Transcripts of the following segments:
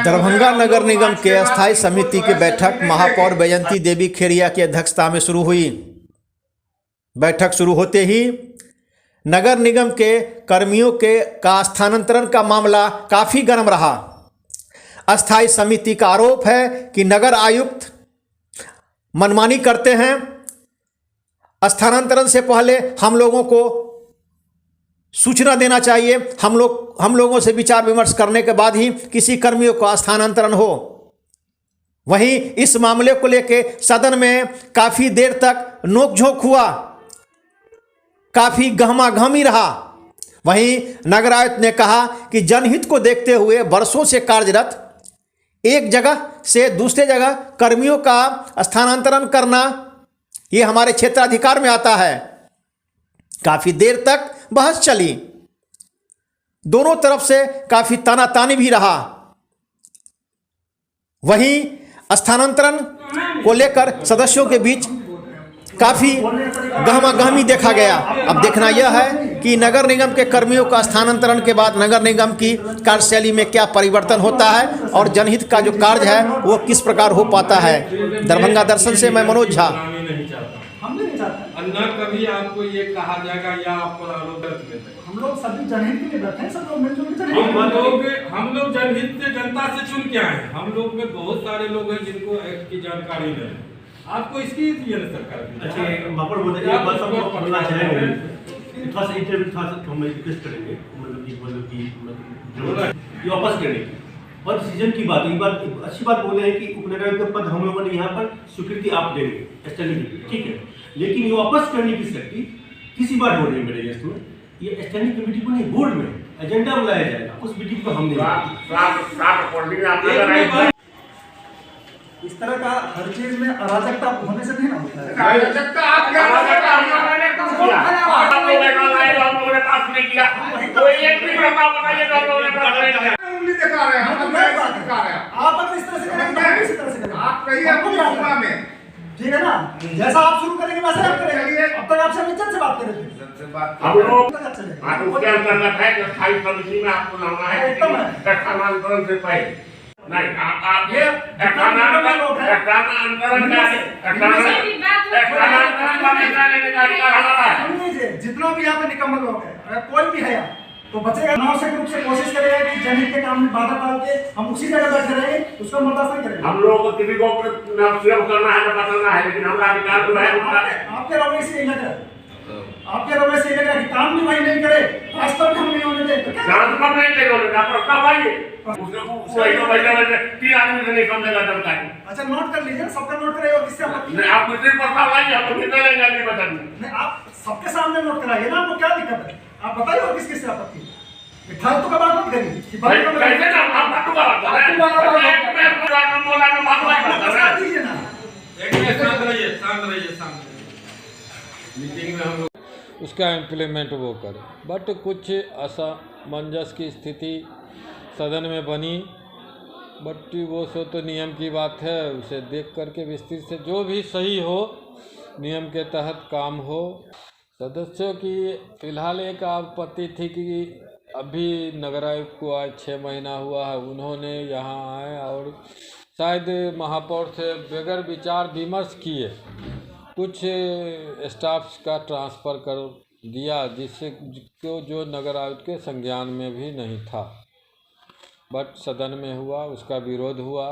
दरभंगा नगर निगम के अस्थायी समिति की बैठक महापौर बैजंती देवी खेरिया की अध्यक्षता में शुरू हुई। बैठक शुरू होते ही नगर निगम के कर्मियों का स्थानांतरण का मामला काफ़ी गर्म रहा। अस्थायी समिति का आरोप है कि नगर आयुक्त मनमानी करते हैं। स्थानांतरण से पहले हम लोगों को सूचना देना चाहिए। हम लोगों से विचार विमर्श करने के बाद ही किसी कर्मियों का स्थानांतरण हो। वहीं इस मामले को लेकर सदन में काफ़ी देर तक नोकझोंक हुआ, काफ़ी गहमागहमी रहा। वहीं नगर आयुक्त ने कहा कि जनहित को देखते हुए वर्षों से कार्यरत एक जगह से दूसरे जगह कर्मियों का स्थानांतरण करना ये हमारे क्षेत्राधिकार में आता है। काफ़ी देर तक बहस चली, दोनों तरफ से काफ़ी तानातानी भी रहा। वहीं स्थानांतरण को लेकर सदस्यों के बीच काफ़ी गहमागहमी देखा गया। अब देखना यह है कि नगर निगम के कर्मियों का स्थानांतरण के बाद नगर निगम की कार्यशैली में क्या परिवर्तन होता है और जनहित का जो कार्य है वो किस प्रकार हो पाता है। दरभंगा दर्शन से मैं मनोज झा। अन्ना कभी आपको ये कहा जाएगा या आप हम लोग सभी जनहित के लिए बैठे हैं, सब लोग मिलजुल के हम लोग जनहित से जनता से चुन के आए हैं। हम लोग में बहुत सारे लोग हैं जिनको एक्ट की जानकारी नहीं है। आपको इसकी सरकार अच्छा मापड़ बोलते हैं बस हम लोग पढ़ना चाहेंगे, थोड़ा सा इंटरव्यू थोड़ा सा हम रिक्वेस्ट करेंगे मतलब कि ये वापस करने की और डिसीजन की बात। एक बात अच्छी बात बोले हैं कि उपनगर के पद हम लोगों ने यहाँ पर स्वीकृति आप देंगे स्टैंडिंग, ठीक है, लेकिन ये वापस करने की शक्ति किसी बार हो रही है मेरे गेस्ट में। ये स्टैंडिंग कमेटी को नहीं, बोर्ड में एजेंडा बुलाया जाएगा, उस मीटिंग को हम नहीं। इस तरह का हर चीज में अराजकता होने से नहीं ना होता है। अराजकता आपके अराजकता हम लोगों ने कब किया? आप लोगों ने पास नहीं किया। कोई एक भी प्रस्ताव बताइए तो हम लोगों ने पास नहीं किया। उंगली दिखा रहे हैं, हम लोग बात दिखा रहे हैं। आप अगर इस तरह से करेंगे तो इस तरह से करेंगे। आप कहिए अपनी भाषा में, ठीक है ना? जैसा आप शुरू करेंगे वैसे आप करेंगे। अब तक आपसे हम इज्जत से बात कर रहे थे। हम लोग उसके अंतर्गत है कि स्थायी समिति में आपको लाना है स्थानांतरण से पहले। नहीं आप ये स्थानांतरण जितना भी यहाँ पे निकम्मल लोग हैं, अगर कोई भी है तो बचेगा। अनावश्यक रूप से कोशिश करेगा कि जनहित के काम में बाधा डाल के हम उसी जगह बैठे रहेंगे, उसको बर्दाश्त नहीं करेंगे। हम लोगों को किसी को करना है ना बदलना है, लेकिन हमारा अधिकार जो है आपके रवैये से लग रहा है, आपके रवैये से लग रहा है कि काम भी भाई नहीं करे, वास्तव में हम नहीं होने दें। ट्रांसफर नहीं करेगा, प्रस्ताव आइए तीन आदमी से नहीं समझेगा जनता है। अच्छा नोट कर लीजिए, सबका नोट करेगा, किससे आपत्ति नहीं? आप किसी प्रस्ताव लाइए, हम तो लेंगे नहीं बताएंगे। नहीं, आप सबके सामने नोट कराइए ना, आपको क्या दिक्कत है? आप बताइए और किस से आपत्ति है? फालतू का बात मत करिए कि भाई कैसे ना हम फालतू का बात कर रहे हैं। एक में पुराना बोला ना बात बात कीजिए ना। एक मिनट शांत रहिए, शांत रहिए, शांत रहिए। मीटिंग में हम लोग उसका इम्प्लीमेंट वो करें। बट कुछ असमंजस की स्थिति सदन में बनी, बट वो सो तो नियम की बात है, उसे देख करके विस्तृत से जो भी सही हो नियम के तहत काम हो। सदस्यों की फ़िलहाल एक आपत्ति थी कि अभी नगर आयुक्त को आज 6 महीना हुआ है, उन्होंने यहाँ आए और शायद महापौर से बगैर विचार विमर्श किए कुछ स्टाफ्स का ट्रांसफ़र कर दिया, जिससे जो नगर आयुक्त के संज्ञान में भी नहीं था। बट सदन में हुआ, उसका विरोध हुआ।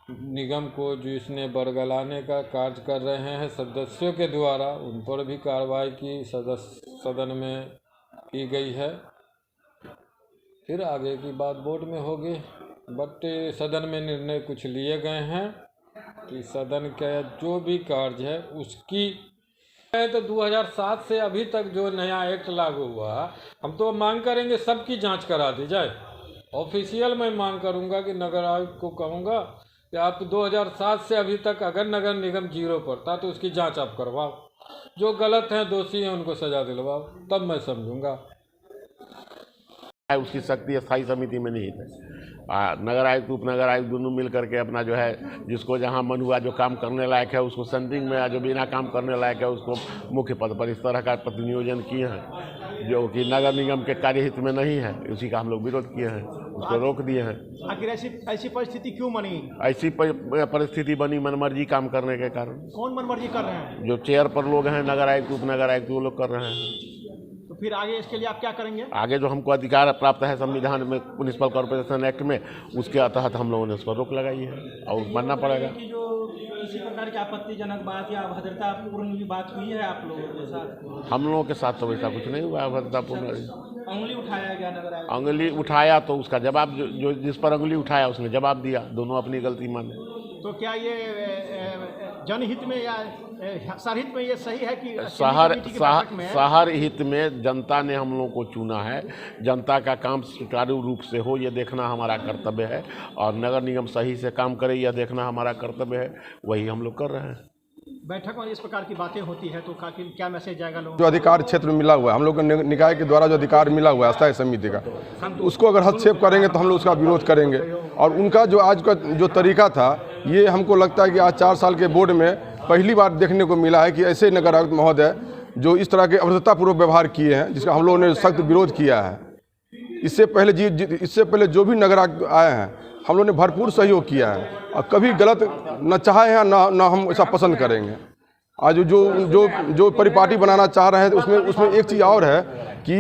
निगम को जिसने बरगलाने का कार्य कर रहे हैं सदस्यों के द्वारा, उन पर भी कार्रवाई की सदन में की गई है। फिर आगे की बात बोर्ड में होगी। बट सदन में निर्णय कुछ लिए गए हैं कि सदन का जो भी कार्य है उसकी तो 2007 से अभी तक जो नया एक्ट लागू हुआ, हम तो मांग करेंगे सबकी जांच करा दी जाए। ऑफिशियल मैं मांग करूंगा कि नगर आयुक्त को कहूंगा कि आप 2007 से अभी तक अगर नगर निगम 0 पर था तो उसकी जांच आप करवाओ, जो गलत हैं दोषी हैं उनको सजा दिलवाओ, तब मैं समझूंगा। उसकी शक्ति स्थायी समिति में नहीं है। नगर आयुक्त उपनगर आयुक्त दोनों मिल करके अपना जो है जिसको जहां मन हुआ जो काम करने लायक है उसको सेंट्रिंग में, जो बिना काम करने लायक है उसको मुख्य पद पर इस तरह का प्रतिनियोजन किए हैं जो कि नगर निगम के कार्यहित में नहीं है। उसी का हम लोग विरोध किए हैं। उसको रोक दिए हैं। आखिर ऐसी ऐसी परिस्थिति क्यों बनी? ऐसी परिस्थिति बनी मनमर्जी काम करने के कारण। कौन मनमर्जी कर रहे हैं? जो चेयर पर लोग हैं, नगर आयुक्त, उपनगर आयुक्त, वो लोग कर रहे हैं। तो फिर आगे इसके लिए आप क्या करेंगे? आगे जो हमको अधिकार प्राप्त है संविधान में, म्युनिसिपल कॉर्पोरेशन एक्ट में, उसके तहत हम लोगों ने उस पर रोक लगाई है और मानना पड़ेगा। कि जो किसी प्रकार की आपत्तिजनक बात या अभद्रतापूर्ण भी बात हुई है आप लोगों के साथ? हम लोगों के साथ तो वैसा कुछ नहीं हुआ अभद्रतापूर्ण। उंगली उठाया गया नगर आयुक्त? उंगली उठाया तो उसका जवाब, जो जिस पर उंगली उठाया उसने जवाब दिया। दोनों अपनी गलती माने। तो क्या ये जनहित में या सरहित में ये सही है कि शहर हित में जनता ने हम लोगों को चुना है, जनता का काम सुचारू रूप से हो ये देखना हमारा कर्तव्य है, और नगर निगम सही से काम करे यह देखना हमारा कर्तव्य है, वही हम लोग कर रहे हैं। बैठक में इस प्रकार की बातें होती है तो क्या मैसेज जाएगा लोगों? जो अधिकार क्षेत्र में मिला हुआ है, हम लोग को निकाय के द्वारा जो अधिकार मिला हुआ है अस्थायी समिति का, उसको अगर हस्तक्षेप करेंगे तो हम लोग उसका विरोध करेंगे। और उनका जो आज का जो तरीका था, ये हमको लगता है कि आज 4 साल के बोर्ड में पहली बार देखने को मिला है कि ऐसे नगर आयुक्त महोदय जो इस तरह के अभद्रतापूर्वक व्यवहार किए हैं, जिसका हम लोगों ने सख्त विरोध किया है। इससे पहले जो भी नगर आयुक्त आए हैं, हम लोगों ने भरपूर सहयोग किया है और कभी गलत न चाहे हैं ना हम ऐसा पसंद करेंगे। आज जो परिपाटी बनाना चाह रहे हैं तो उसमें एक चीज़ और है कि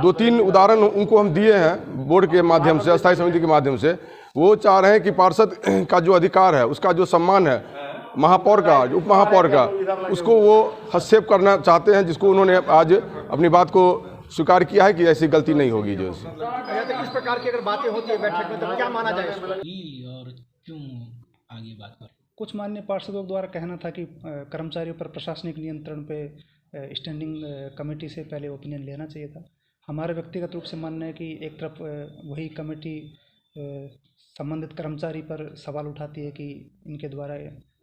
2-3 उदाहरण उनको हम दिए हैं बोर्ड के माध्यम से, अस्थायी समिति के माध्यम से। वो चाह रहे हैं कि पार्षद का जो अधिकार है, उसका जो सम्मान है, महापौर का, उप महापौर का, उसको वो हस्तक्षेप करना चाहते हैं, जिसको उन्होंने आज अपनी बात को स्वीकार किया है कि ऐसी गलती नहीं होगी। जो इस प्रकार की अगर बातें होती है बैठक में तो क्या माना जाए? और क्यों आगे बात कर? कुछ माननीय पार्षदों द्वारा कहना था कि कर्मचारियों पर प्रशासनिक नियंत्रण पे स्टैंडिंग कमेटी से पहले ओपिनियन लेना चाहिए था। हमारे व्यक्तिगत रूप से मानना है कि एक तरफ वही कमेटी संबंधित कर्मचारी पर सवाल उठाती है कि इनके द्वारा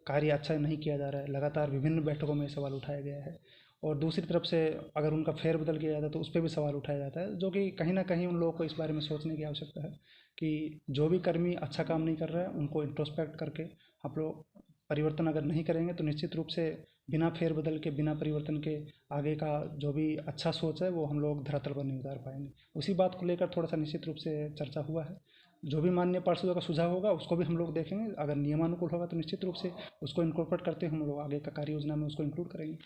कार्य अच्छा नहीं किया जा रहा है, लगातार विभिन्न बैठकों में सवाल उठाया गया है। और दूसरी तरफ से अगर उनका फेरबदल किया जाता है तो उस पर भी सवाल उठाया जाता है, जो कि कहीं ना कहीं उन लोगों को इस बारे में सोचने की आवश्यकता है कि जो भी कर्मी अच्छा काम नहीं कर रहा है उनको इंट्रोस्पेक्ट करके आप लोग परिवर्तन अगर नहीं करेंगे तो निश्चित रूप से बिना फेरबदल के, बिना परिवर्तन के आगे का जो भी अच्छा सोच है वो हम लोग धरातल पर नहीं उतार पाएंगे। उसी बात को लेकर थोड़ा सा निश्चित रूप से चर्चा हुआ है। जो भी माननीय पार्षदों का सुझाव होगा उसको भी हम लोग देखेंगे। अगर नियमानुकूल होगा तो निश्चित रूप से उसको इनकॉर्पोरेट करते हम लोग आगे का कार्य योजना में उसको इंक्लूड करेंगे।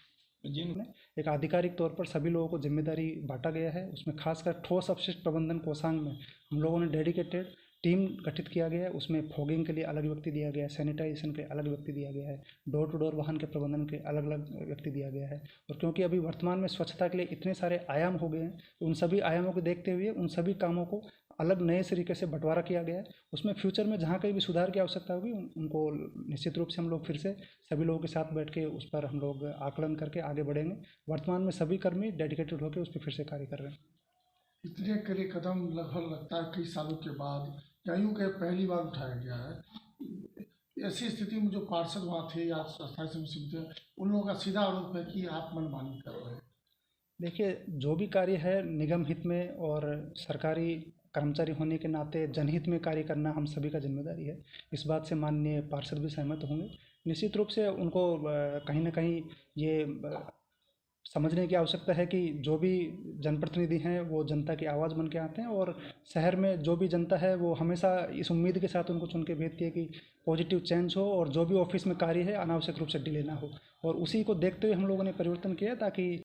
जिनमें एक आधिकारिक तौर पर सभी लोगों को जिम्मेदारी बांटा गया है, उसमें खासकर ठोस अपशिष्ट प्रबंधन कोषांग में हम लोगों ने डेडिकेटेड टीम गठित किया गया है। उसमें फॉगिंग के लिए अलग व्यक्ति दिया गया है, सैनिटाइजेशन के अलग व्यक्ति दिया गया है, डोर टू डोर वाहन के प्रबंधन के अलग अलग व्यक्ति दिया गया है। और क्योंकि अभी वर्तमान में स्वच्छता के लिए इतने सारे आयाम हो गए हैं, तो उन सभी आयामों को देखते हुए उन सभी कामों को अलग नए तरीके से बंटवारा किया गया है। उसमें फ्यूचर में जहाँ कहीं भी सुधार की आवश्यकता होगी उनको निश्चित रूप से हम लोग फिर से सभी लोगों के साथ बैठ के उस पर हम लोग आकलन करके आगे बढ़ेंगे। वर्तमान में सभी कर्मी डेडिकेटेड होकर उस पर फिर से कार्य कर रहे हैं। इतने कड़े कदम लगभग लगता है कई सालों के बाद या यूँ के पहली बार उठाया गया है। ऐसी स्थिति में जो पार्षद वहाँ थे या अस्थायी समिति, उन लोगों का सीधा आरोप है कि आप मनमानी कर रहे हैं। देखिए, जो भी कार्य है निगम हित में और सरकारी कर्मचारी होने के नाते जनहित में कार्य करना हम सभी का जिम्मेदारी है। इस बात से माननीय पार्षद भी सहमत होंगे। निश्चित रूप से उनको कहीं ना कहीं ये समझने की आवश्यकता है कि जो भी जनप्रतिनिधि हैं वो जनता की आवाज़ बन के आते हैं, और शहर में जो भी जनता है वो हमेशा इस उम्मीद के साथ उनको चुन के भेजती है कि पॉजिटिव चेंज हो और जो भी ऑफिस में कार्य है अनावश्यक रूप से डिले ना हो। और उसी को देखते हुए हम लोगों ने परिवर्तन किया ताकि